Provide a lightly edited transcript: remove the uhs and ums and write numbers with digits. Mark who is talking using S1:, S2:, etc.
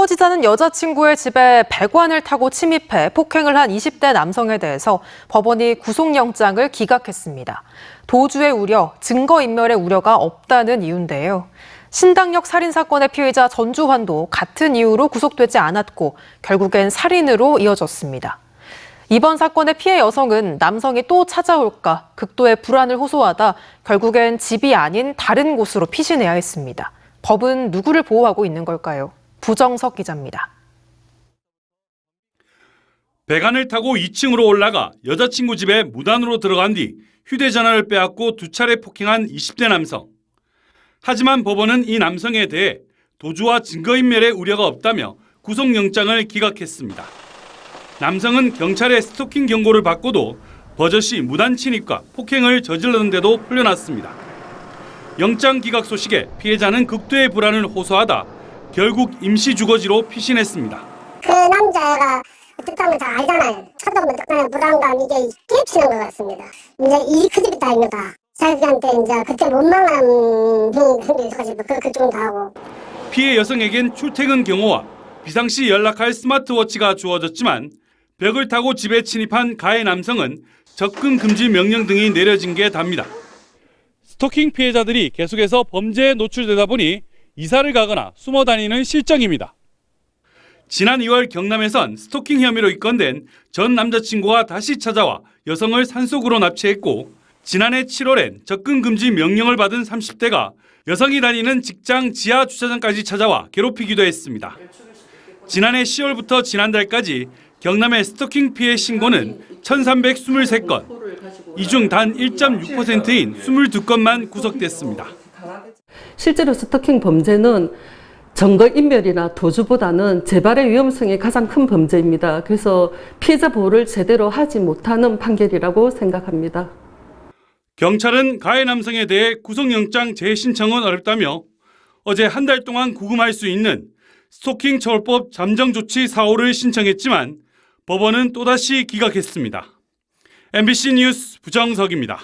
S1: 추모지자는 여자친구의 집에 배관을 타고 침입해 폭행을 한 20대 남성에 대해서 법원이 구속영장을 기각했습니다. 도주의 우려, 증거인멸의 우려가 없다는 이유인데요. 신당역 살인사건의 피의자 전주환도 같은 이유로 구속되지 않았고 결국엔 살인으로 이어졌습니다. 이번 사건의 피해 여성은 남성이 또 찾아올까 극도의 불안을 호소하다 결국엔 집이 아닌 다른 곳으로 피신해야 했습니다. 법은 누구를 보호하고 있는 걸까요? 부정석 기자입니다.
S2: 배관을 타고 2층으로 올라가 여자친구 집에 무단으로 들어간 뒤 휴대전화를 빼앗고 2차례 폭행한 20대 남성. 하지만 법원은 이 남성에 대해 도주와 증거인멸의 우려가 없다며 구속영장을 기각했습니다. 남성은 경찰의 스토킹 경고를 받고도 버젓이 무단 침입과 폭행을 저질렀는데도 풀려났습니다. 영장 기각 소식에 피해자는 극도의 불안을 호소하다 결국 임시 주거지로 피신했습니다.
S3: 그 남자가 어떻게 하면 다 알잖아요. 쳐다보면 특별한 불안감 이게 끼치는 것 같습니다. 이제 일이 그 집이 다 있는다. 자기한테 이제 그때 원망한 분이 있어가지고 그 정도 하고.
S2: 피해 여성에겐 출퇴근 경호와 비상시 연락할 스마트워치가 주어졌지만 벽을 타고 집에 침입한 가해 남성은 접근 금지 명령 등이 내려진 게 답니다. 스토킹 피해자들이 계속해서 범죄에 노출되다 보니 이사를 가거나 숨어 다니는 실정입니다. 지난 2월 경남에선 스토킹 혐의로 입건된 전 남자친구가 다시 찾아와 여성을 산속으로 납치했고 지난해 7월엔 접근 금지 명령을 받은 30대가 여성이 다니는 직장 지하 주차장까지 찾아와 괴롭히기도 했습니다. 지난해 10월부터 지난달까지 경남의 스토킹 피해 신고는 1,323건, 이 중 단 1.6%인 22건만 구속됐습니다.
S4: 실제로 스토킹 범죄는 증거인멸이나 도주보다는 재발의 위험성이 가장 큰 범죄입니다. 그래서 피해자 보호를 제대로 하지 못하는 판결이라고 생각합니다.
S2: 경찰은 가해 남성에 대해 구속영장 재신청은 어렵다며 어제 한 달 동안 구금할 수 있는 스토킹 처벌법 잠정조치 4호를 신청했지만 법원은 또다시 기각했습니다. MBC 뉴스 부정석입니다.